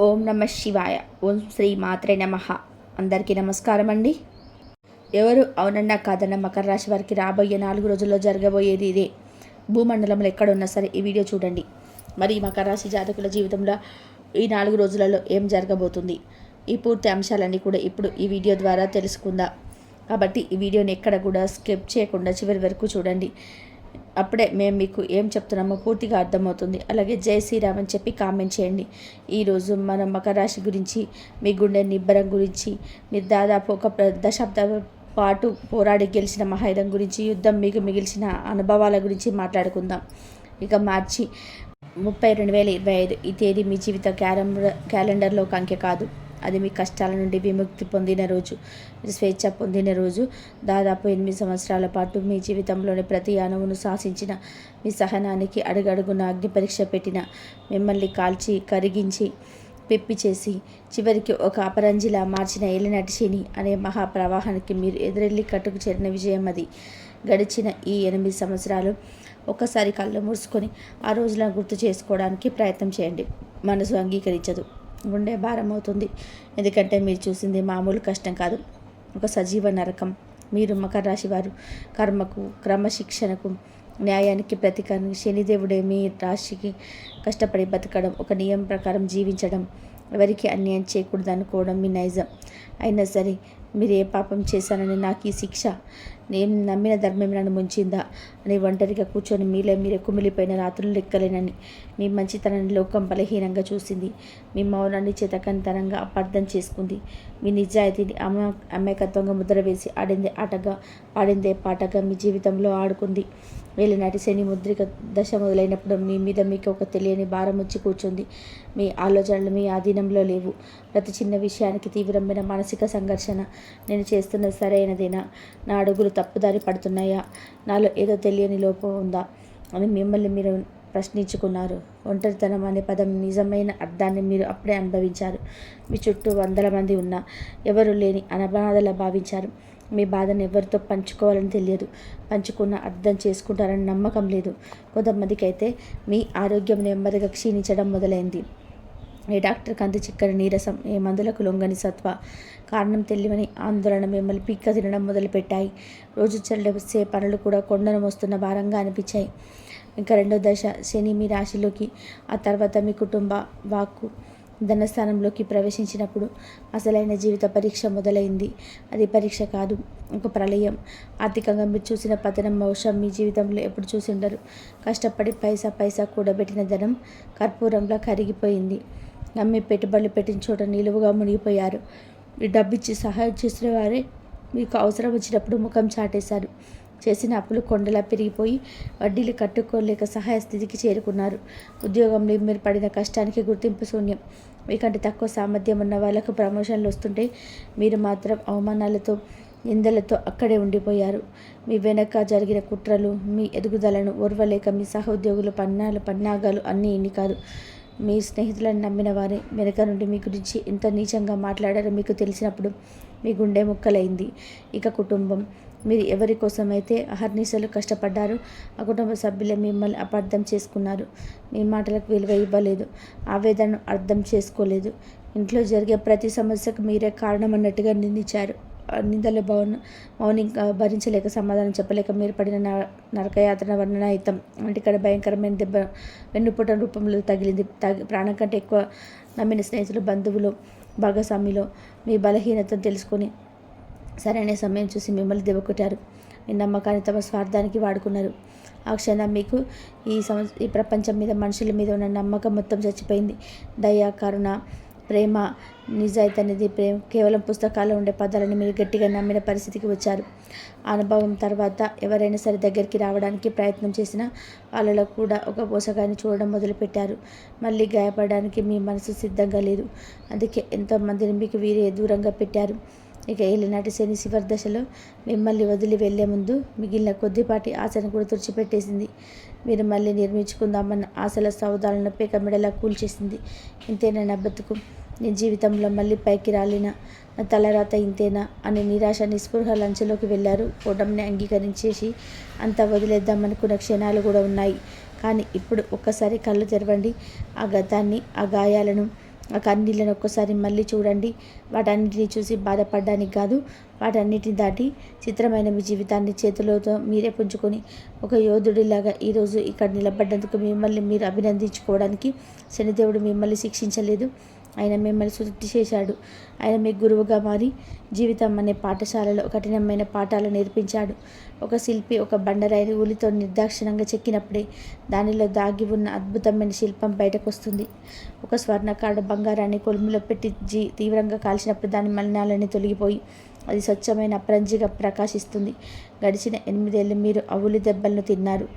ఓం నమ శివాయ. ఓం శ్రీ మాత్రే నమ. అందరికీ నమస్కారం అండి. ఎవరు అవునన్నా కాదన్న మకర రాశి వారికి రాబోయే 4 రోజుల్లో జరగబోయేది ఇదే. భూమండలంలో ఎక్కడున్నా సరే ఈ వీడియో చూడండి. మరి ఈ మకర రాశి జాతకుల జీవితంలో ఈ 4 రోజులలో ఏం జరగబోతుంది, ఈ పూర్తి అంశాలన్నీ కూడా ఇప్పుడు ఈ వీడియో ద్వారా తెలుసుకుందాం. కాబట్టి ఈ వీడియోని ఎక్కడ కూడా స్కిప్ చేయకుండా చివరి వరకు చూడండి. అప్పుడే మేము మీకు ఏం చెప్తున్నామో పూర్తిగా అర్థమవుతుంది. అలాగే జై శ్రీరామ్ అని చెప్పి కామెంట్ చేయండి. ఈరోజు మనం మకర రాశి గురించి, మీ గుండె నిబ్బరం గురించి, మీరు దాదాపు ఒక దశాబ్దాల పాటు పోరాడి గెలిచిన మహాయుధం గురించి, యుద్ధం మీకు మిగిల్చిన అనుభవాల గురించి మాట్లాడుకుందాం. ఇక మార్చి 30, 2025 ఈ తేదీ మీ జీవిత క్యాలెండర్లో ఒక అంకె కాదు. అది మీ కష్టాల నుండి విముక్తి పొందిన రోజు, స్వేచ్ఛ పొందిన రోజు. దాదాపు 8 సంవత్సరాల పాటు మీ జీవితంలోని ప్రతి అణువును శాసించిన, మీ సహనానికి అడుగడుగున అగ్ని పరీక్ష పెట్టిన, మిమ్మల్ని కాల్చి కరిగించి పిప్పి చేసి చివరికి ఒక అపరంజిలా మార్చిన ఏలినాటి శని అనే మహాప్రవాహానికి మీరు ఎదురెళ్ళి కట్టుకు చేరిన విజయం అది. గడిచిన ఈ 8 సంవత్సరాలు ఒక్కసారి కళ్ళు మూసుకొని ఆ రోజులను గుర్తు చేసుకోవడానికి ప్రయత్నం చేయండి. మనసు అంగీకరించదు, గుండె భారం అవుతుంది. ఎందుకంటే మీరు చూసింది మామూలు కష్టం కాదు, ఒక సజీవ నరకం. మీరు మకర రాశి వారు కర్మకు, క్రమశిక్షణకు, న్యాయానికి ప్రతీకారం. శనిదేవుడే మీ రాశికి కష్టపడి బతకడం, ఒక నియమం ప్రకారం జీవించడం, ఎవరికి అన్యాయం చేయకూడదు అనుకోవడం మీ నైజం. అయినా సరే మీరు ఏ పాపం చేశానని, నాకు ఈ శిక్ష, నేను నమ్మిన ధర్మం నన్ను ముంచిందా అని ఒంటరిగా కూర్చొని మీరే కుమిలిపోయిన రాత్రులు లెక్కలేనని మీ మంచితనాన్ని లోకం బలహీనంగా చూసింది. మీ మౌనాన్ని చేతకంతనంగా అపార్థం చేసుకుంది. మీ నిజాయితీని అమాయకత్వంగా ముద్ర వేసి ఆడిందే ఆటగా, పాడిందే పాటగా మీ జీవితంలో ఆడుకుంది. వేలినాటి శని ముద్రిక దశ మొదలైనప్పుడు మీ మీద మీకు ఒక తెలియని భారం వచ్చి కూర్చుంది. మీ ఆలోచనలు మీ ఆధీనంలో లేవు. ప్రతి చిన్న విషయానికి తీవ్రమైన మానసిక సంఘర్షణ. నేను చేస్తున్నది సరైనదేనా? నా అడుగులు తప్పుదారి పడుతున్నాయా? నాలో ఏదో తెలియని లోపం ఉందా అని మిమ్మల్ని మీరు ప్రశ్నించుకున్నారు. ఒంటరితనం అనే పదం నిజమైన అర్థాన్ని మీరు అప్పుడే అనుభవించారు. మీ చుట్టూ 100 మంది ఉన్నా ఎవరు లేని అనాథలా భావించారు. మీ బాధను ఎవరితో పంచుకోవాలని తెలియదు. పంచుకున్న అర్థం చేసుకుంటారని నమ్మకం లేదు. కొంతమందికి అయితే మీ ఆరోగ్యం నెమ్మదిగా క్షీణించడం మొదలైంది. ఏ డాక్టర్కి అంత చిక్కని నీరసం, ఏ మందులకు లొంగని సత్వ, కారణం తెలియని ఆందోళన మిమ్మల్ని పీక్క తినడం మొదలుపెట్టాయి. రోజు చెల్లసే పనులు కూడా కొండను మోస్తున్న భారంగా అనిపించాయి. ఇంకా 2వ దశ శని మీ రాశిలోకి, ఆ తర్వాత మీ కుటుంబ, వాక్కు, ధనస్థానంలోకి ప్రవేశించినప్పుడు అసలైన జీవిత పరీక్ష మొదలైంది. అది పరీక్ష కాదు, ఒక ప్రళయం. ఆర్థికంగా మీరు చూసిన పతనం బహుశా మీ జీవితంలో ఎప్పుడు చూసి ఉండరు. కష్టపడి పైసా కూడబెట్టిన ధనం కర్పూరంలా కరిగిపోయింది. నమ్మి పెట్టుబడులు పెట్టిన చోట నిలువుగా మునిగిపోయారు. మీ డబ్బిచ్చి సహాయం చేసిన వారే మీకు అవసరం వచ్చినప్పుడు ముఖం చాటేశారు. చేసిన అప్పులు కొండలా పెరిగిపోయి వడ్డీలు కట్టుకోలేక సహాయ స్థితికి చేరుకున్నారు. ఉద్యోగంలో మీరు పడిన కష్టానికి గుర్తింపు శూన్యం. మీకంటే తక్కువ సామర్థ్యం ఉన్న వాళ్ళకు ప్రమోషన్లు వస్తుంటే మీరు మాత్రం అవమానాలతో, నిందలతో అక్కడే ఉండిపోయారు. మీ వెనక జరిగిన కుట్రలు, మీ ఎదుగుదలను ఓర్వలేక మీ సహోద్యోగులు పన్నాగాలు అన్నీ ఇన్ని కాదు. మీ స్నేహితులను నమ్మిన వారే వెనక నుండి మీ గురించి ఎంత నీచంగా మాట్లాడారో మీకు తెలిసినప్పుడు మీ గుండె ముక్కలైంది. ఇక కుటుంబం, మీరు ఎవరి కోసమైతే అహర్నిశలు కష్టపడ్డారో ఆ కుటుంబ సభ్యులే మిమ్మల్ని అపార్థం చేసుకున్నారు. మీ మాటలకు విలువ ఇవ్వలేదు, ఆవేదనను అర్థం చేసుకోలేదు. ఇంట్లో జరిగే ప్రతి సమస్యకు మీరే కారణం అన్నట్టుగా నిందించారు. నిందల మౌనింగ్ భరించలేక, సమాధానం చెప్పలేక మీరు పడిన నరకయాత్ర వర్ణనాయుతం. ఇక్కడ భయంకరమైన దెబ్బ వెన్నుపూట రూపంలో తగిలింది. ప్రాణం కంటే ఎక్కువ నమ్మిన స్నేహితులు, బంధువులు, భాగస్వామిలో మీ బలహీనతను తెలుసుకొని సరైన సమయం చూసి మిమ్మల్ని దెబ్బకొట్టారు. మీ నమ్మకాన్ని తమ స్వార్థానికి వాడుకున్నారు. ఆ క్షణం మీకు ఈ ప్రపంచం మీద, మనుషుల మీద ఉన్న నమ్మకం మొత్తం చచ్చిపోయింది. దయ, కరుణ, ప్రేమ, నిజాయితీ అనేది కేవలం పుస్తకాల్లో ఉండే పదాలని మీరు గట్టిగా నమ్మిన పరిస్థితికి వచ్చారు. అనుభవం తర్వాత ఎవరైనా సరే దగ్గరికి రావడానికి ప్రయత్నం చేసినా వాళ్ళలో కూడా ఒక పోషకాన్ని చూడడం మొదలుపెట్టారు. మళ్ళీ గాయపడడానికి మీ మనసు సిద్ధంగా లేదు. అందుకే ఎంతోమందిని మీకు వీరే దూరంగా పెట్టారు. ఇక ఏలినాటి శని చివరి దశలో మిమ్మల్ని వదిలి వెళ్లే ముందు మిగిలిన కొద్దిపాటి ఆశను కూడా తుడిచిపెట్టేసింది. మీరు మళ్ళీ నిర్మించుకుందామన్న ఆశల సౌదాలను పేకమెడలా కూల్చేసింది. ఇంతేనా నా బతుకు? నీ జీవితంలో మళ్ళీ పైకి రాలేనా? నా తలరాత ఇంతేనా అని నిరాశ, నిస్పృహ లంచలోకి వెళ్ళారు. ఓటమిని అంగీకరించేసి అంతా వదిలేద్దామనుకున్న క్షణాలు కూడా ఉన్నాయి. కానీ ఇప్పుడు ఒక్కసారి కళ్ళు తెరవండి. ఆ గతాన్ని, ఆ గాయాలను, ఆ కన్నీళ్ళను ఒక్కసారి మళ్ళీ చూడండి. వాటన్నిటిని చూసి బాధపడడానికి కాదు, వాటన్నిటిని దాటి చిత్రమైన మీ జీవితాన్ని చేతులతో మీరే పుంజుకొని ఒక యోధుడిలాగా ఈరోజు ఇక్కడ నిలబడ్డందుకు మిమ్మల్ని మీరు అభినందించుకోవడానికి శనిదేవుడు మిమ్మల్ని శిక్షించలేదు. ఆయన మిమ్మల్ని సృష్టి చేశాడు. ఆయన మీ గురువుగా మారి జీవితం అనే పాఠశాలలో కఠినమైన పాఠాలు నేర్పించాడు. ఒక శిల్పి ఒక బండరాయిని ఉలితో నిర్దాక్షిణంగా చెక్కినప్పుడే దానిలో దాగి ఉన్న అద్భుతమైన శిల్పం బయటకు వస్తుంది. ఒక స్వర్ణకారుడు బంగారాన్ని కొలిమిలో పెట్టి తీవ్రంగా కాల్చినప్పుడు దాని మలినాలన్నీ తొలగిపోయి అది స్వచ్ఛమైన అపరంజిగా ప్రకాశిస్తుంది. గడిచిన 8 ఏళ్ళు మీరు అవులి దెబ్బలను తిన్నారు,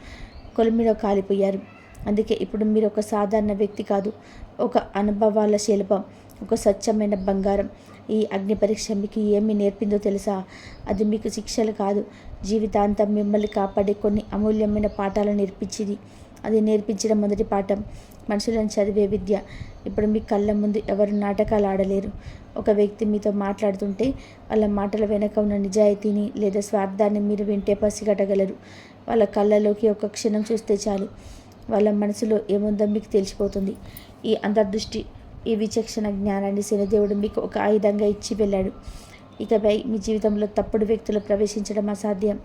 కొలిమిలో కాలిపోయారు. అందుకే ఇప్పుడు మీరు ఒక సాధారణ వ్యక్తి కాదు, ఒక అనుభవాల శిల్పం, ఒక స్వచ్ఛమైన బంగారం. ఈ అగ్ని పరీక్ష మీకు ఏమి నేర్పిందో తెలుసా? అది మీకు శిక్షలు కాదు, జీవితాంతం మిమ్మల్ని కాపాడే కొన్ని అమూల్యమైన పాఠాలు నేర్పించింది. అది నేర్పించిన మొదటి పాఠం మనుషులను చదివే విద్య. ఇప్పుడు మీ కళ్ళ ముందు ఎవరు నాటకాలు ఆడలేరు. ఒక వ్యక్తి మీతో మాట్లాడుతుంటే వాళ్ళ మాటల వెనక ఉన్న నిజాయితీని లేదా స్వార్థాన్ని మీరు వింటే పసిగట్టగలరు. వాళ్ళ కళ్ళలోకి ఒక క్షణం చూస్తే చాలు, వాళ్ళ మనసులో ఏముందో మీకు తెలిసిపోతుంది. ఈ అంతర్దృష్టి, ఈ విచక్షణ జ్ఞానాన్ని శనిదేవుడు మీకు ఒక ఆయుధంగా ఇచ్చి వెళ్ళాడు. ఇకపై మీ జీవితంలో తప్పుడు వ్యక్తులు ప్రవేశించడం అసాధ్యం.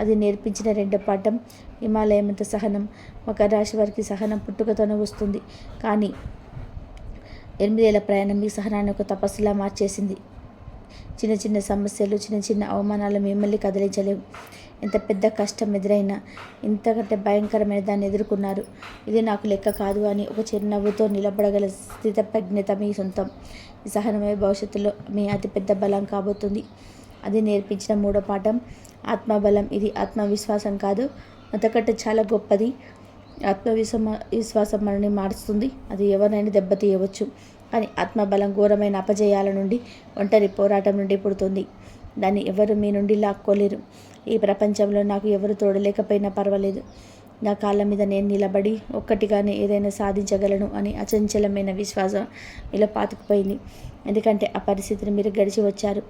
అది నేర్పించిన రెండో పాఠం హిమాలయమంత సహనం. మకర రాశి వారికి సహనం పుట్టుకతోనే వస్తుంది, కానీ 8 ఏళ్ల ప్రయాణం మీ సహనాన్ని ఒక తపస్సులా మార్చేసింది. చిన్న చిన్న సమస్యలు, చిన్న చిన్న అవమానాలు మిమ్మల్ని కదిలించలేవు. ఎంత పెద్ద కష్టం ఎదురైనా ఇంతకంటే భయంకరమైన దాన్ని ఎదుర్కొన్నారు. ఇది నాకు లెక్క కాదు అని ఒక చిరునవ్వుతో నిలబడగల స్థితప్రజ్ఞత మీ సొంతం. ఈ సహనమే భవిష్యత్తులో మీ అతిపెద్ద బలం కాబోతుంది. అది నేర్పించిన మూడో పాఠం ఆత్మబలం. ఇది ఆత్మవిశ్వాసం కాదు, అంతకంటే చాలా గొప్పది. విశ్వాసం మనని మారుస్తుంది. అది ఎవరినైనా దెబ్బతీయవచ్చు, కానీ ఆత్మబలం ఘోరమైన అపజయాల నుండి, ఒంటరి పోరాటం నుండి పుడుతుంది. దాన్ని ఎవరు మీ నుండి లాక్కోలేరు. ఈ ప్రపంచంలో నాకు ఎవరు తోడలేకపోయినా పర్వాలేదు, నా కాళ్ళ మీద నేను నిలబడి ఒక్కటిగానే ఏదైనా సాధించగలను అని అచంచలమైన విశ్వాసం ఇలా పాతుకుపోయింది. ఎందుకంటే ఆ పరిస్థితిని మీరు గడిచి వచ్చారు.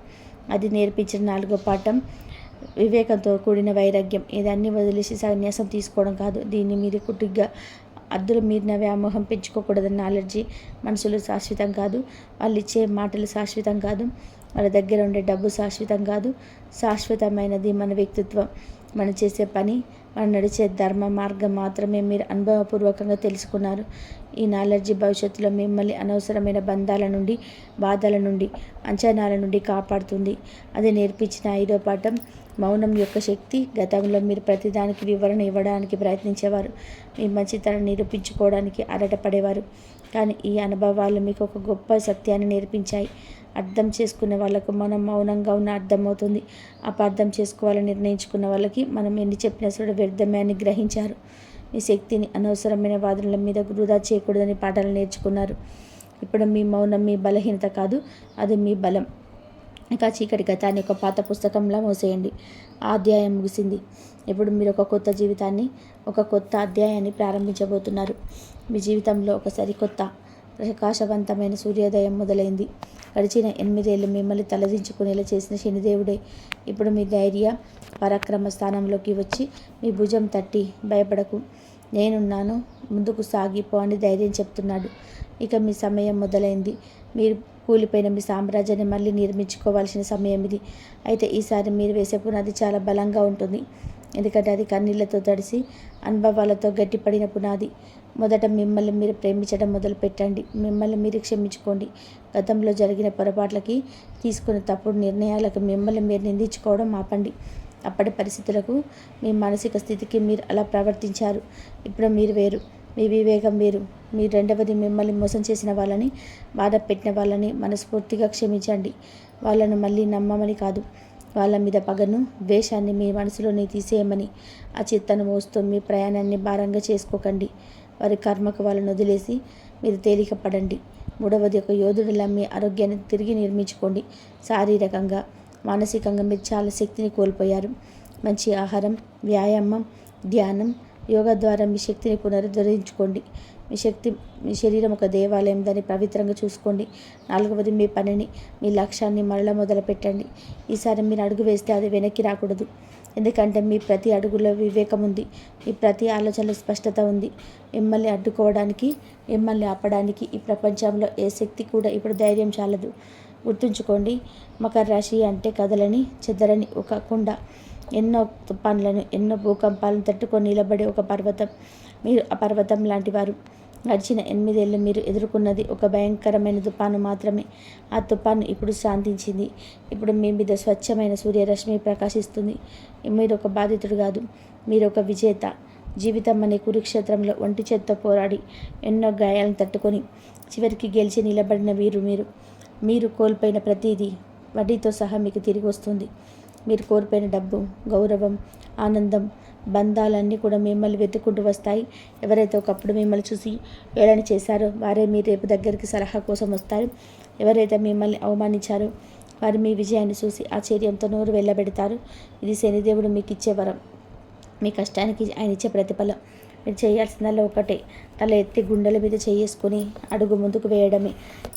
అది నేర్పించిన 4వ పాఠం వివేకంతో కూడిన వైరాగ్యం. ఏదాన్ని వదిలేసి సన్యాసం తీసుకోవడం కాదు, దీన్ని మీరు కుటిగ్గా అద్దులు మీరిన వ్యామోహం పెంచుకోకూడదన్న అలర్జీ. మనుషులు శాశ్వతం కాదు, వాళ్ళు ఇచ్చే మాటలు శాశ్వతం కాదు, వాళ్ళ దగ్గర ఉండే డబ్బు శాశ్వతం కాదు. శాశ్వతమైనది మన వ్యక్తిత్వం, మనం చేసే పని, మనం నడిచే ధర్మ మార్గం మాత్రమే మీరు అనుభవపూర్వకంగా తెలుసుకున్నారు. ఈ నాలెడ్జీ భవిష్యత్తులో మిమ్మల్ని అనవసరమైన బంధాల నుండి, బాధల నుండి, అంచనాల నుండి కాపాడుతుంది. అది నేర్పించిన 5వ పాఠం మౌనం యొక్క శక్తి. గతంలో మీరు ప్రతిదానికి వివరణ ఇవ్వడానికి ప్రయత్నించేవారు, మీ మంచితనం నిరూపించుకోవడానికి ఆరాటపడేవారు. కానీ ఈ అనుభవాలు మీకు ఒక గొప్ప సత్యాన్ని నేర్పించాయి. అర్థం చేసుకునే వాళ్ళకు మనం మౌనంగా ఉన్న అర్థమవుతుంది. అపార్థం చేసుకోవాలని నిర్ణయించుకున్న వాళ్ళకి మనం ఎన్ని చెప్పినా సరే వ్యర్థమే అని గ్రహించారు. మీ శక్తిని అనవసరమైన వాదనల మీద వృధా చేయకూడదని పాఠాలు నేర్చుకున్నారు. ఇప్పుడు మీ మౌనం మీ బలహీనత కాదు, అది మీ బలం. ఇక చీకటి గతాన్ని ఒక పాత పుస్తకంలా మోసేయండి. ఆ అధ్యాయం ముగిసింది. ఇప్పుడు మీరు ఒక కొత్త జీవితాన్ని, ఒక కొత్త అధ్యాయాన్ని ప్రారంభించబోతున్నారు. మీ జీవితంలో ఒక సరికొత్త ప్రకాశవంతమైన సూర్యోదయం మొదలైంది. గడిచిన 8 ఏళ్ళు మిమ్మల్ని తలదించుకునేలా చేసిన శనిదేవుడే ఇప్పుడు మీ ధైర్య పరాక్రమ స్థానంలోకి వచ్చి మీ భుజం తట్టి భయపడకు, నేనున్నాను, ముందుకు సాగిపో అని ధైర్యం చెప్తున్నాడు. ఇక మీ సమయం మొదలైంది. మీరు కూలిపోయిన మీ సామ్రాజ్యాన్ని మళ్ళీ నిర్మించుకోవాల్సిన సమయం ఇది. అయితే ఈసారి మీరు వేసే పునాది చాలా బలంగా ఉంటుంది, ఎందుకంటే అది కన్నీళ్లతో తడిసి అనుభవాలతో గట్టిపడిన పునాది. మొదట మిమ్మల్ని మీరు ప్రేమించడం మొదలుపెట్టండి. మిమ్మల్ని మీరు క్షమించుకోండి. గతంలో జరిగిన పొరపాట్లకి, తీసుకున్న తప్పుడు నిర్ణయాలకు మిమ్మల్ని మీరు నిందించుకోవడం ఆపండి. అప్పటి పరిస్థితులకు, మీ మానసిక స్థితికి మీరు అలా ప్రవర్తించారు. ఇప్పుడు మీరు వేరు, మీ వివేకం వేరు. మీ రెండవది మిమ్మల్ని మోసం చేసిన వాళ్ళని, బాధ పెట్టిన వాళ్ళని మనస్ఫూర్తిగా క్షమించండి. వాళ్ళను మళ్ళీ నమ్మమని కాదు, వాళ్ళ మీద పగను, ద్వేషాన్ని మీ మనసులోని తీసేయమని. ఆ చిత్తను మోస్తూ మీ ప్రయాణాన్ని భారంగా చేసుకోకండి. వారి కర్మకు వాళ్ళను వదిలేసి మీరు తేలిక పడండి. మూడవది, ఒక యోధుడిలా మీ ఆరోగ్యాన్ని తిరిగి నిర్మించుకోండి. శారీరకంగా, మానసికంగా మీరు చాలా శక్తిని కోల్పోయారు. మంచి ఆహారం, వ్యాయామం, ధ్యానం, యోగా ద్వారా మీ శక్తిని పునరుద్ధరించుకోండి. మీ శరీరం ఒక దేవాలయం, దాన్ని పవిత్రంగా చూసుకోండి. 4వది, మీ పనిని, మీ లక్ష్యాన్ని మరలా మొదలుపెట్టండి. ఈసారి మీరు అడుగు వేస్తే అది వెనక్కి రాకూడదు. ఎందుకంటే మీ ప్రతి అడుగులో వివేకం ఉంది, మీ ప్రతి ఆలోచనలో స్పష్టత ఉంది. మిమ్మల్ని అడ్డుకోవడానికి, మిమ్మల్ని ఆపడానికి ఈ ప్రపంచంలో ఏ శక్తి కూడా ఇప్పుడు ధైర్యం చాలదు. గుర్తుంచుకోండి, మకర రాశి అంటే కదలని చెదరని ఒక కుండ, ఎన్నో తుఫాన్లను, ఎన్నో భూకంపాలను తట్టుకొని నిలబడే ఒక పర్వతం. మీరు ఆ పర్వతం లాంటి వారు. గడిచిన 8 ఏళ్ళు మీరు ఎదుర్కొన్నది ఒక భయంకరమైన తుఫాను మాత్రమే. ఆ తుఫాను ఇప్పుడు శాంతించింది. ఇప్పుడు మీ మీద స్వచ్ఛమైన సూర్యరశ్మి ప్రకాశిస్తుంది. మీరు ఒక బాధితుడు కాదు, మీరు ఒక విజేత. జీవితం అనే కురుక్షేత్రంలో ఒంటి చేత్తో పోరాడి ఎన్నో గాయాలను తట్టుకొని చివరికి గెలిచి నిలబడిన మీరు కోల్పోయిన ప్రతిదీ వడ్డీతో సహా మీకు తిరిగి వస్తుంది. మీరు కోల్పోయిన డబ్బు, గౌరవం, ఆనందం, బంధాలన్నీ కూడా మిమ్మల్ని వెతుక్కుంటూ వస్తాయి. ఎవరైతే ఒకప్పుడు మిమ్మల్ని చూసి ఏళన చేశారో వారే మీ రేపు దగ్గరికి సలహా కోసం వస్తారు. ఎవరైతే మిమ్మల్ని అవమానించారో వారు మీ విజయాన్ని చూసి ఆశ్చర్యంతో నోరు వెళ్ళబెడతారు. ఇది శనిదేవుడు మీకు ఇచ్చే వరం, మీ కష్టానికి ఆయన ఇచ్చే ప్రతిఫలం. మీరు చేయాల్సిందల్లా ఒకటే, తల ఎత్తి గుండెల మీద చేసుకుని అడుగు ముందుకు వేయడమే.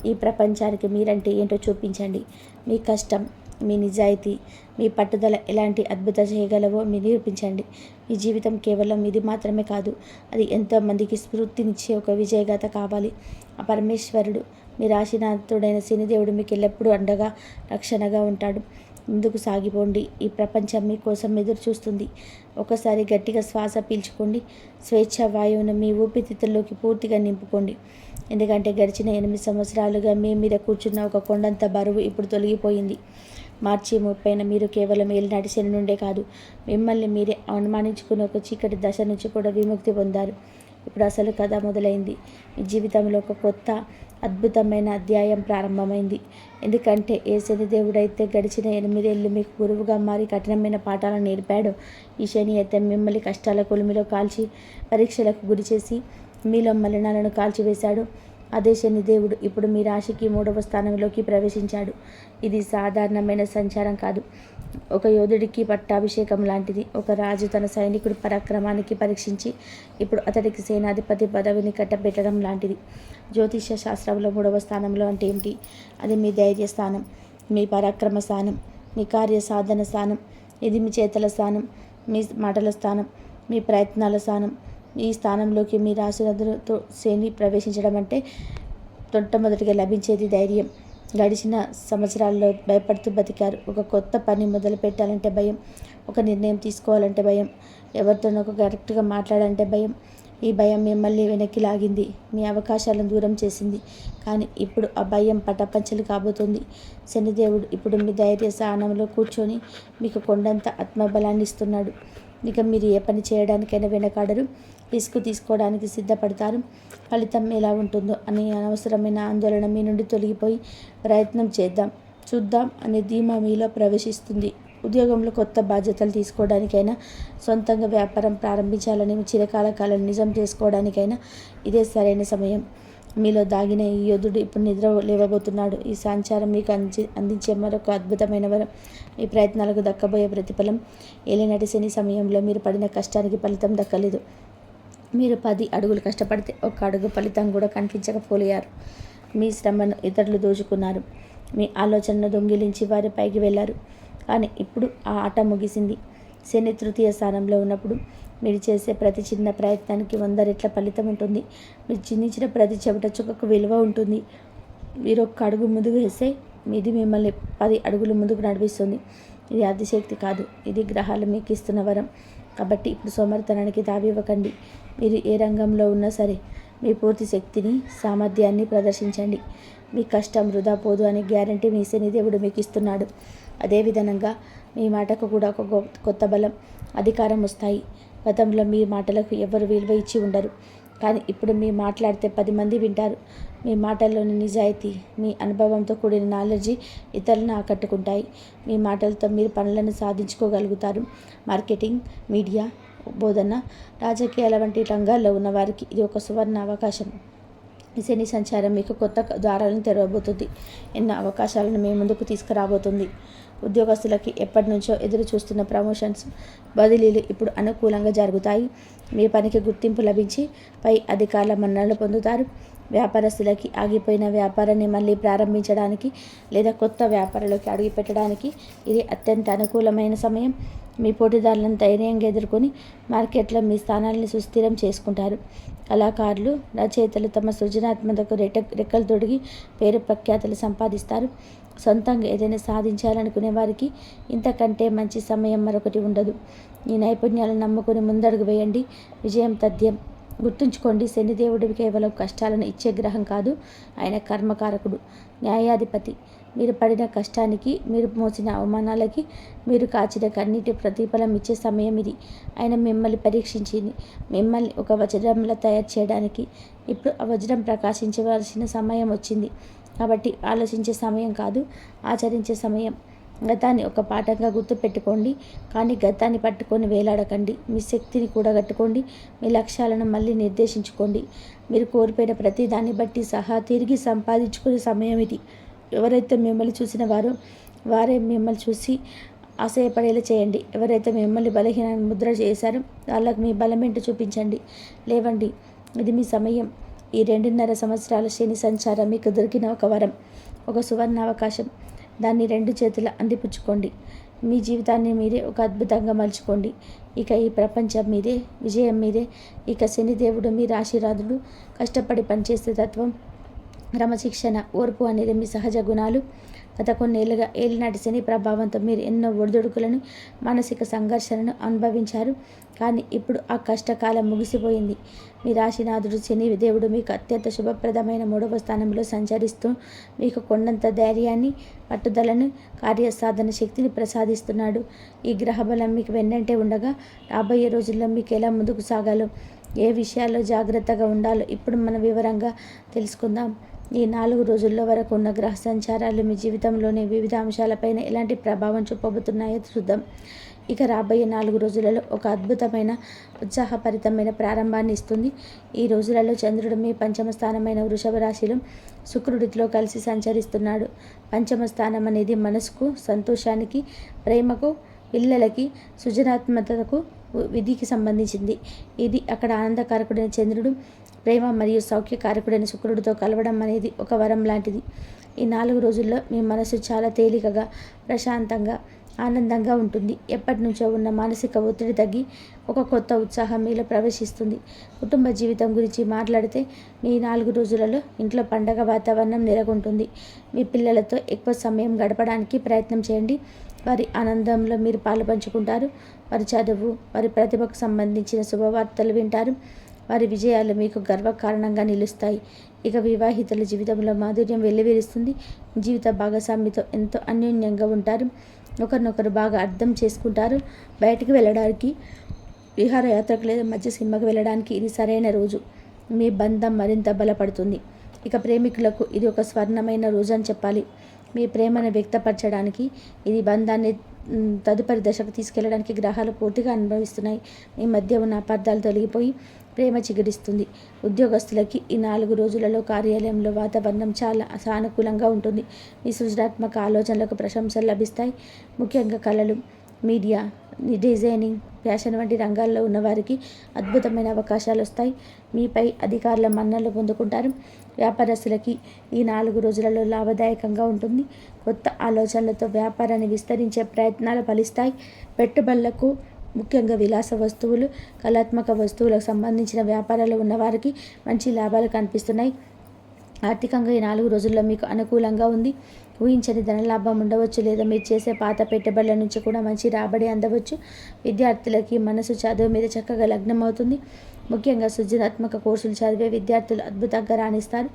ఈ ప్రపంచానికి మీరంటే ఏంటో చూపించండి. మీ కష్టం, మీ నిజాయితీ, మీ పట్టుదల ఎలాంటి అద్భుతం చేయగలవో మీరు నిరూపించండి. మీ జీవితం కేవలం ఇది మాత్రమే కాదు, అది ఎంతోమందికి స్ఫూర్తినిచ్చే ఒక విజయగాథ కావాలి. ఆ పరమేశ్వరుడు, మీ రాశినాథుడైన శనిదేవుడు మీకు ఎల్లప్పుడూ అండగా, రక్షణగా ఉంటాడు. ముందుకు సాగిపోండి. ఈ ప్రపంచం మీకోసం ఎదురు చూస్తుంది. ఒకసారి గట్టిగా శ్వాస పీల్చుకోండి. స్వేచ్ఛ వాయువును మీ ఊపిరితిత్తుల్లోకి పూర్తిగా నింపుకోండి. ఎందుకంటే గడిచిన 8 సంవత్సరాలుగా మీ మీద కూర్చున్న ఒక కొండంత బరువు ఇప్పుడు తొలగిపోయింది. మార్చి 30న మీరు కేవలం ఏలినాటి శని నుండే కాదు, మిమ్మల్ని మీరే అనుమానించుకున్న ఒక చీకటి దశ నుంచి కూడా విముక్తి పొందారు. ఇప్పుడు అసలు కథ మొదలైంది. మీ జీవితంలో ఒక కొత్త అద్భుతమైన అధ్యాయం ప్రారంభమైంది. ఎందుకంటే ఏ శనిదేవుడైతే గడిచిన 8 ఏళ్ళు మీకు గురువుగా మారి కఠినమైన పాఠాలను నేర్పాడో, ఈ శని అయితే మిమ్మల్ని కష్టాల కొలిమిలో కాల్చి పరీక్షలకు గురిచేసి మీలో మలినాలను కాల్చివేశాడు. అదే శనిదేవుడు ఇప్పుడు మీ రాశికి 3వ స్థానంలోకి ప్రవేశించాడు. ఇది సాధారణమైన సంచారం కాదు, ఒక యోధుడికి పట్టాభిషేకం లాంటిది. ఒక రాజు తన సైనికుడి పరాక్రమానికి పరీక్షించి ఇప్పుడు అతడికి సేనాధిపతి పదవిని కట్టబెట్టడం లాంటిది. జ్యోతిష్య శాస్త్రంలో 3వ స్థానంలో అంటే ఏమిటి? అది మీ ధైర్య స్థానం, మీ పరాక్రమ స్థానం, మీ కార్య సాధన స్థానం. ఇది మీ చేతల స్థానం, మీ మాటల స్థానం, మీ ప్రయత్నాల స్థానం. ఈ స్థానంలోకి మీ రాశితో శని ప్రవేశించడం అంటే మొట్టమొదటిగా లభించేది ధైర్యం. గడిచిన సంవత్సరాల్లో భయపడుతూ బతికారు. ఒక కొత్త పని మొదలు పెట్టాలంటే భయం, ఒక నిర్ణయం తీసుకోవాలంటే భయం, ఎవరితోనో కరెక్ట్గా మాట్లాడాలంటే భయం. ఈ భయం మిమ్మల్ని వెనక్కి లాగింది, మీ అవకాశాలను దూరం చేసింది. కానీ ఇప్పుడు ఆ భయం పటాపంచలు కాబోతుంది. శనిదేవుడు ఇప్పుడు మీ ధైర్య స్థానంలో కూర్చొని మీకు కొండంత ఆత్మబలాన్ని ఇస్తున్నాడు. ఇక మీరు ఏ పని చేయడానికైనా వెనకాడరు, రిస్క్ తీసుకోవడానికి సిద్ధపడతారు. ఫలితం ఎలా ఉంటుందో అనే అనవసరమైన ఆందోళన మీ నుండి తొలగిపోయి ప్రయత్నం చేద్దాం, చూద్దాం అనే ధీమా మీలో ప్రవేశిస్తుంది. ఉద్యోగంలో కొత్త బాధ్యతలు తీసుకోవడానికైనా, సొంతంగా వ్యాపారం ప్రారంభించాలని చిరకాల కాలం నిజం చేసుకోవడానికైనా ఇదే సరైన సమయం. మీలో దాగిన ఈ యోధుడు ఇప్పుడు నిద్ర లేవబోతున్నాడు. ఈ సంచారం మీకు అందించే మరొక అద్భుతమైన వరం, మీ ప్రయత్నాలకు దక్కబోయే ప్రతిఫలం. ఏలినాటి శని సమయంలో మీరు పడిన కష్టానికి ఫలితం దక్కలేదు. మీరు 10 అడుగులు కష్టపడితే 1 అడుగు ఫలితం కూడా కనిపించకపోయారు. మీ శ్రమను ఇతరులు దోచుకున్నారు, మీ ఆలోచనను దొంగిలించి వారి పైకి వెళ్ళారు. కానీ ఇప్పుడు ఆ ఆట ముగిసింది. శని తృతీయ స్థానంలో ఉన్నప్పుడు మీరు చేసే ప్రతి చిన్న ప్రయత్నానికి 100 రెట్ల ఫలితం ఉంటుంది. మీరు చిందించిన ప్రతి చెమట చుక్కకు విలువ ఉంటుంది. మీరు 1 అడుగు ముందుకు వేస్తే ఇది మిమ్మల్ని 10 అడుగులు ముందుకు నడిపిస్తుంది. ఇది అతిశక్తి కాదు, ఇది గ్రహాలు మీకు ఇస్తున్న వరం. కాబట్టి ఇప్పుడు సోమరితనానికి తావివ్వకండి. మీరు ఏ రంగంలో ఉన్నా సరే మీ పూర్తి శక్తిని, సామర్థ్యాన్ని ప్రదర్శించండి. మీ కష్టం వృధా పోదు అనే గ్యారంటీ మీ శనిదేవుడు మీకు ఇస్తున్నాడు. అదేవిధంగా మీ మాటకు కూడా ఒక కొత్త బలం, అధికారం వస్తాయి. గతంలో మీ మాటలకు ఎవరు విలువ ఇచ్చి ఉండరు, కానీ ఇప్పుడు మీ మాట్లాడితే 10 మంది వింటారు. మీ మాటల్లోని నిజాయితీ, మీ అనుభవంతో కూడిన నాలెడ్జి ఇతరులను ఆకట్టుకుంటాయి. మీ మాటలతో మీరు పనులను సాధించుకోగలుగుతారు. మార్కెటింగ్, మీడియా, బోధన, రాజకీయాల వంటి రంగాల్లో ఉన్న వారికి ఇది ఒక సువర్ణ అవకాశం. ఈ శని సంచారం మీకు కొత్త ద్వారాలను తెరవబోతుంది, ఎన్నో అవకాశాలను మీ ముందుకు తీసుకురాబోతుంది. ఉద్యోగస్తులకి ఎప్పటి నుంచో ఎదురు చూస్తున్న ప్రమోషన్స్, బదిలీలు ఇప్పుడు అనుకూలంగా జరుగుతాయి. మీ పనికి గుర్తింపు లభించి పై అధికారుల మన్ననలు పొందుతారు. వ్యాపారస్తులకి ఆగిపోయిన వ్యాపారాన్ని మళ్ళీ ప్రారంభించడానికి లేదా కొత్త వ్యాపారంలోకి అడుగుపెట్టడానికి ఇది అత్యంత అనుకూలమైన సమయం. మీ పోటీదారులను ధైర్యంగా ఎదుర్కొని మార్కెట్లో మీ స్థానాన్ని సుస్థిరం చేసుకుంటారు. కళాకారులు, రచయితలు తమ సృజనాత్మకతకు రెక్కలు తొడిగి పేరు ప్రఖ్యాతులు సంపాదిస్తారు. సొంతంగా ఏదైనా సాధించాలనుకునే వారికి ఇంతకంటే మంచి సమయం మరొకటి ఉండదు. ఈ నైపుణ్యాలను నమ్ముకుని ముందడుగు వేయండి. విజయం తథ్యం. గుర్తుంచుకోండి, శనిదేవుడు కేవలం కష్టాలను ఇచ్చే గ్రహం కాదు, ఆయన కర్మకారకుడు, న్యాయాధిపతి. మీరు పడిన కష్టానికి, మీరు మోసిన అవమానాలకి, మీరు కాచిన కన్నీటి ప్రతిఫలం ఇచ్చే సమయం ఇది. ఆయన మిమ్మల్ని పరీక్షించింది, మిమ్మల్ని ఒక వజ్రంలా తయారు చేయడానికి. ఇప్పుడు ఆ వజ్రం ప్రకాశించవలసిన సమయం వచ్చింది. కాబట్టి ఆలోచించే సమయం కాదు, ఆచరించే సమయం. గతాన్ని ఒక పాఠంగా గుర్తుపెట్టుకోండి, కానీ గతాన్ని పట్టుకొని వేలాడకండి. మీ శక్తిని కూడగట్టుకోండి, మీ లక్ష్యాలను మళ్ళీ నిర్దేశించుకోండి. మీరు కోల్పోయిన ప్రతి దాన్ని బట్టి సహా తిరిగి సంపాదించుకునే సమయం ఇది. ఎవరైతే మిమ్మల్ని చూసిన వారే మిమ్మల్ని చూసి అసహ్యపడేలా చేయండి. ఎవరైతే మిమ్మల్ని బలహీన ముద్ర చేశారో వాళ్ళకు మీ బలమేంటో చూపించండి. లేవండి, ఇది మీ సమయం. ఈ 2.5 సంవత్సరాల శని సంచారం మీకు దొరికిన ఒక వరం, ఒక సువర్ణ అవకాశం. దాన్ని 2 చేతుల అందిపుచ్చుకోండి. మీ జీవితాన్ని మీరే ఒక అద్భుతంగా మలుచుకోండి. ఇక ఈ ప్రపంచం మీదే, విజయం మీదే. ఇక శనిదేవుడు మీ రాశిరాధుడు. కష్టపడి పనిచేసే తత్వం, క్రమశిక్షణ, ఓర్పు అనేది మీ సహజ గుణాలు. గత కొన్నేళ్లుగా ఏలినాటి శని ప్రభావంతో మీరు ఎన్నో ఒడిదుడుకులను, మానసిక సంఘర్షణను అనుభవించారు. కానీ ఇప్పుడు ఆ కష్టకాలం ముగిసిపోయింది. మీ రాశినాథుడు శని దేవుడు మీకు అత్యంత శుభప్రదమైన 3వ స్థానంలో సంచరిస్తూ మీకు కొండంత ధైర్యాన్ని, పట్టుదలను, కార్యసాధన శక్తిని ప్రసాదిస్తున్నాడు. ఈ గ్రహబలం మీకు వెన్నంటే ఉండగా రాబోయే రోజుల్లో మీకు ఎలా ముందుకు సాగాలో, ఏ విషయాల్లో జాగ్రత్తగా ఉండాలో ఇప్పుడు మనం వివరంగా తెలుసుకుందాం. ఈ 4 రోజుల్లో వరకు ఉన్న గ్రహ సంచారాలు మీ జీవితంలోని వివిధ అంశాలపైన ఎలాంటి ప్రభావం చూపబోతున్నాయో చూద్దాం. ఇక రాబోయే 4 రోజులలో ఒక అద్భుతమైన, ఉత్సాహభరితమైన ప్రారంభాన్ని ఇస్తుంది. ఈ రోజులలో చంద్రుడు మీ పంచమ స్థానమైన వృషభ రాశిలో శుక్రుడితో కలిసి సంచరిస్తున్నాడు. పంచమ స్థానం అనేది మనసుకు, సంతోషానికి, ప్రేమకు, పిల్లలకి, సృజనాత్మకతకు, విధికి సంబంధించింది. ఇది అక్కడ ఆనందకారకుడైన చంద్రుడు ప్రేమ మరియు సౌఖ్యకారకుడైన శుక్రుడితో కలవడం అనేది ఒక వరం లాంటిది. ఈ 4 రోజుల్లో మీ మనసు చాలా తేలికగా, ప్రశాంతంగా, ఆనందంగా ఉంటుంది. ఎప్పటి నుంచో ఉన్న మానసిక ఒత్తిడి తగ్గి ఒక కొత్త ఉత్సాహం మీలో ప్రవేశిస్తుంది. కుటుంబ జీవితం గురించి మాట్లాడితే మీ 4 రోజులలో ఇంట్లో పండగ వాతావరణం నెలకొంటుంది. మీ పిల్లలతో ఎక్కువ సమయం గడపడానికి ప్రయత్నం చేయండి. వారి ఆనందంలో మీరు పాలు పంచుకుంటారు. వారి చదువు, వారి ప్రతిభకు సంబంధించిన శుభవార్తలు వింటారు. వారి విజయాలు మీకు గర్వకారణంగా నిలుస్తాయి. ఇక వివాహితుల జీవితంలో మాధుర్యం వెల్లివిరుస్తుంది. జీవిత భాగస్వామితో ఎంతో అన్యోన్యంగా ఉంటారు. ఒకరినొకరు బాగా అర్థం చేసుకుంటారు. బయటికి వెళ్ళడానికి, విహారయాత్రకు లేదా మధ్య సినిమాకి వెళ్ళడానికి ఇది సరైన రోజు. మీ బంధం మరింత బలపడుతుంది. ఇక ప్రేమికులకు ఇది ఒక స్వర్ణమైన రోజు అని చెప్పాలి. మీ ప్రేమను వ్యక్తపరచడానికి, ఇది బంధాన్ని తదుపరి దశకు తీసుకెళ్లడానికి గ్రహాలు పూర్తిగా అనుభవిస్తున్నాయి. మీ మధ్య ఉన్న అపార్థాలు తొలగిపోయి ప్రేమ చిగురిస్తుంది. ఉద్యోగస్తులకి ఈ 4 రోజులలో కార్యాలయంలో వాతావరణం చాలా సానుకూలంగా ఉంటుంది. మీ సృజనాత్మక ఆలోచనలకు ప్రశంసలు లభిస్తాయి. ముఖ్యంగా కళలు, మీడియా, డిజైనింగ్, ఫ్యాషన్ వంటి రంగాల్లో ఉన్నవారికి అద్భుతమైన అవకాశాలు వస్తాయి. మీపై అధికారుల మన్ననలు పొందుకుంటారు. వ్యాపారస్తులకి ఈ 4 రోజులలో లాభదాయకంగా ఉంటుంది. కొత్త ఆలోచనలతో వ్యాపారాన్ని విస్తరించే ప్రయత్నాలు ఫలిస్తాయి. పెట్టుబడులకు, ముఖ్యంగా విలాస వస్తువులు, కళాత్మక వస్తువులకు సంబంధించిన వ్యాపారాలు ఉన్నవారికి మంచి లాభాలు కనిపిస్తున్నాయి. ఆర్థికంగా ఈ 4 రోజుల్లో మీకు అనుకూలంగా ఉంది. ఊహించని ధనలాభం ఉండవచ్చు, లేదా మీరు చేసే పాత పెట్టుబడుల నుంచి కూడా మంచి రాబడి అందవచ్చు. విద్యార్థులకి మనసు చదువు మీద చక్కగా లగ్నం అవుతుంది. ముఖ్యంగా సృజనాత్మక కోర్సులు చదివే విద్యార్థులు అద్భుతంగా రాణిస్తారు.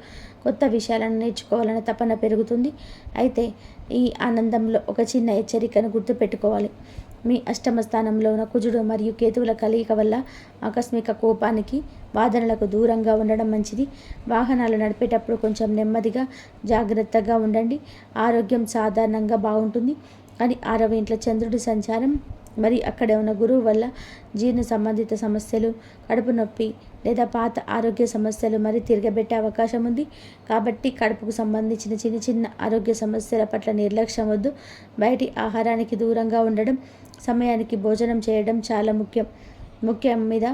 కొత్త విషయాలను నేర్చుకోవాలనే తపన పెరుగుతుంది. అయితే ఈ ఆనందంలో ఒక చిన్న హెచ్చరికను గుర్తుపెట్టుకోవాలి. మీ అష్టమ స్థానంలో ఉన్న కుజుడు మరియు కేతువుల కలయిక వల్ల ఆకస్మిక కోపానికి, వాదనలకు దూరంగా ఉండడం మంచిది. వాహనాలు నడిపేటప్పుడు కొంచెం నెమ్మదిగా, జాగ్రత్తగా ఉండండి. ఆరోగ్యం సాధారణంగా బాగుంటుంది. కానీ 6వ ఇంట్లో చంద్రుడి సంచారం మరి అక్కడే ఉన్న గురువు వల్ల జీర్ణ సంబంధిత సమస్యలు, కడుపు నొప్పి లేదా పాత ఆరోగ్య సమస్యలు మరి తిరగబెట్టే అవకాశం ఉంది. కాబట్టి కడుపుకు సంబంధించిన చిన్న చిన్న ఆరోగ్య సమస్యల పట్ల నిర్లక్ష్యం వద్దు. బయటి ఆహారానికి దూరంగా ఉండడం, సమయానికి భోజనం చేయడం చాలా ముఖ్యం. మీద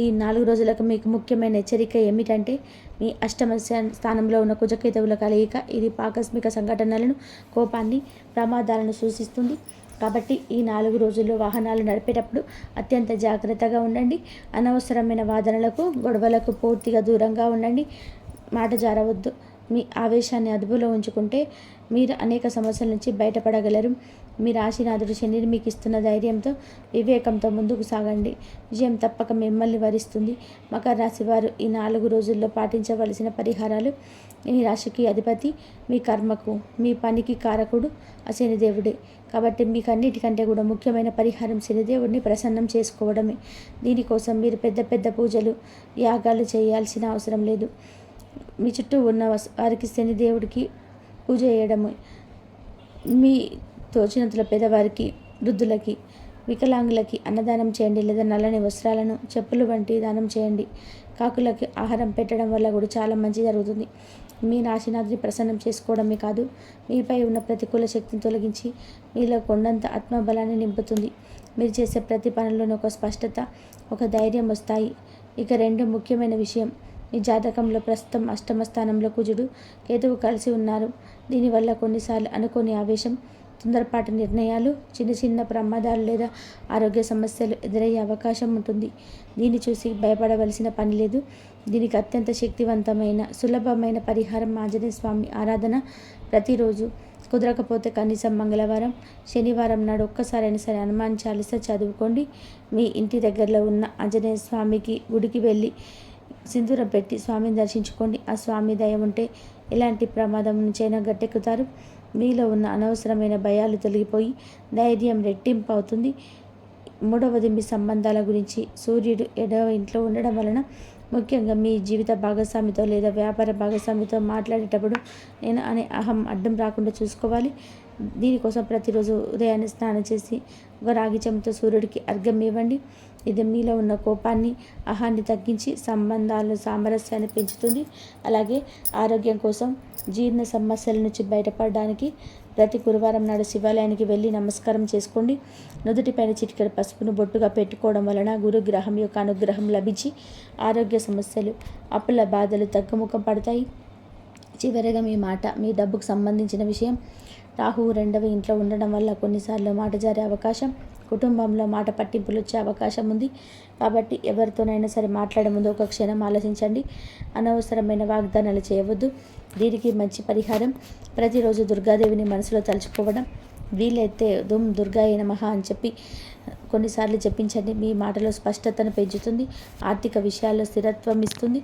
ఈ 4 రోజులకు మీకు ముఖ్యమైన హెచ్చరిక ఏమిటంటే మీ అష్టమ స్థానంలో ఉన్న కుజకేతువుల కలయిక ఇది ఆకస్మిక సంఘటనలను, కోపాన్ని, ప్రమాదాలను సూచిస్తుంది. కాబట్టి ఈ 4 రోజుల్లో వాహనాలు నడిపేటప్పుడు అత్యంత జాగ్రత్తగా ఉండండి. అనవసరమైన వాదనలకు, గొడవలకు పూర్తిగా దూరంగా ఉండండి. మాట జారవద్దు. మీ ఆవేశాన్ని అదుపులో ఉంచుకుంటే మీరు అనేక సమస్యల నుంచి బయటపడగలరు. మీ రాశినాథుడు శని మీకు ఇస్తున్న ధైర్యంతో, వివేకంతో ముందుకు సాగండి. విజయం తప్పక మిమ్మల్ని వరిస్తుంది. మకర రాశి వారు ఈ 4 రోజుల్లో పాటించవలసిన పరిహారాలు. ఈ రాశికి అధిపతి మీ కర్మకు, మీ పనికి కారకుడు ఆ శనిదేవుడే. కాబట్టి మీకు అన్నిటికంటే కూడా ముఖ్యమైన పరిహారం శనిదేవుడిని ప్రసన్నం చేసుకోవడమే. దీనికోసం మీరు పెద్ద పెద్ద పూజలు, యాగాలు చేయాల్సిన అవసరం లేదు. మీ చుట్టూ ఉన్న వారికి శనిదేవుడికి పూజ చేయడము, మీ తోచినంతలో పేదవారికి, వృద్ధులకి, వికలాంగులకి అన్నదానం చేయండి. లేదా నల్లని వస్త్రాలను, చెప్పులు వంటి దానం చేయండి. కాకులకి ఆహారం పెట్టడం వల్ల కూడా చాలా మంచి జరుగుతుంది. మీ రాశినాథుని ప్రసన్నం చేసుకోవడమే కాదు, మీపై ఉన్న ప్రతికూల శక్తిని తొలగించి మీలో కొండంత ఆత్మబలాన్ని నింపుతుంది. మీరు చేసే ప్రతి పనిలోనూ ఒక స్పష్టత, ఒక ధైర్యం వస్తాయి. ఇక 2 ముఖ్యమైన విషయం, మీ జాతకంలో ప్రస్తుతం అష్టమ స్థానంలో కుజుడు, కేతువు కలిసి ఉన్నారు. దీనివల్ల కొన్నిసార్లు అనుకోని ఆవేశం, తొందరపాటు నిర్ణయాలు, చిన్న చిన్న ప్రమాదాలు లేదా ఆరోగ్య సమస్యలు ఎదురయ్యే అవకాశం ఉంటుంది. దీన్ని చూసి భయపడవలసిన పని లేదు. దీనికి అత్యంత శక్తివంతమైన, సులభమైన పరిహారం ఆంజనేయ స్వామి ఆరాధన. ప్రతిరోజు కుదరకపోతే కనీసం మంగళవారం, శనివారం నాడు ఒక్కసారైనా సరే హనుమాన్ చాలీసా చదువుకోండి. మీ ఇంటి దగ్గరలో ఉన్న ఆంజనేయ స్వామికి గుడికి వెళ్ళి సింధూరం పెట్టి స్వామిని దర్శించుకోండి. ఆ స్వామి దయ ఉంటే ఎలాంటి ప్రమాదం నుంచైనా గట్టెక్కుతారు. మీలో ఉన్న అనవసరమైన భయాలు తొలగిపోయి ధైర్యం రెట్టింపు అవుతుంది. 3వది మీ సంబంధాల గురించి. సూర్యుడు 7వ ఇంట్లో ఉండడం వలన ముఖ్యంగా మీ జీవిత భాగస్వామితో లేదా వ్యాపార భాగస్వామితో మాట్లాడేటప్పుడు నేను అనే అహం అడ్డం రాకుండా చూసుకోవాలి. దీనికోసం ప్రతిరోజు ఉదయాన్నే స్నానం చేసి ఒక రాగి చెంచాతో సూర్యుడికి అర్ఘ్యం ఇవ్వండి. ఇది మీలో ఉన్న కోపాన్ని, అహాన్ని తగ్గించి సంబంధాల సామరస్యాన్ని పెంచుతుంది. అలాగే ఆరోగ్యం కోసం, జీర్ణ సమస్యల నుంచి బయటపడడానికి ప్రతి గురువారం నాడు శివాలయానికి వెళ్ళి నమస్కారం చేసుకోండి. నుదుటిపైన చిటికెడు పసుపును బొట్టుగా పెట్టుకోవడం వలన గురుగ్రహం యొక్క అనుగ్రహం లభించి ఆరోగ్య సమస్యలు, అప్పుల బాధలు తగ్గుముఖం పడతాయి. చివరిగా మీ డబ్బుకు సంబంధించిన విషయం. రాహువు 2వ ఇంట్లో ఉండడం వల్ల కొన్నిసార్లు మాట జారే అవకాశం, కుటుంబంలో మాట పట్టింపులు వచ్చే అవకాశం ఉంది. కాబట్టి ఎవరితోనైనా సరే మాట్లాడే ముందు ఒక క్షణం ఆలోచించండి. అనవసరమైన వాగ్దానాలు చేయవద్దు. దీనికి మంచి పరిహారం, ప్రతిరోజు దుర్గాదేవిని మనసులో తలుచుకోవడం. వీలైతే దుర్గాయ నమః అని చెప్పి కొన్నిసార్లు జపించండి. మీ మాటలో స్పష్టతను పెంచుతుంది. ఆర్థిక విషయాల్లో స్థిరత్వం ఇస్తుంది.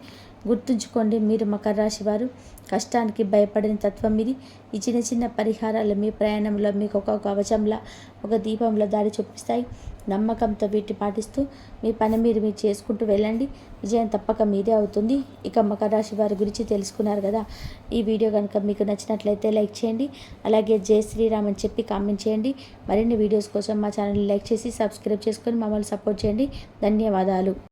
గుర్తుంచుకోండి, మీరు మకర రాశి వారు. కష్టానికి భయపడిన తత్వం ఇది. ఈ చిన్న చిన్న పరిహారాలు మీ ప్రయాణంలో మీకు ఒక కవచంలా, ఒక దీపంలో దారి చూపిస్తాయి. నమ్మకంతో వీటిని పాటిస్తూ మీ పని మీరు చేసుకుంటూ వెళ్ళండి. విజయం తప్పక మీదే అవుతుంది. ఇక మకర రాశి వారి గురించి తెలుసుకున్నారు కదా. ఈ వీడియో కనుక మీకు నచ్చినట్లయితే లైక్ చేయండి. అలాగే జై శ్రీరామ్ అని చెప్పి కామెంట్ చేయండి. మరిన్ని వీడియోస్ కోసం మా ఛానల్ని లైక్ చేసి సబ్స్క్రైబ్ చేసుకొని మమ్మల్ని సపోర్ట్ చేయండి. ధన్యవాదాలు.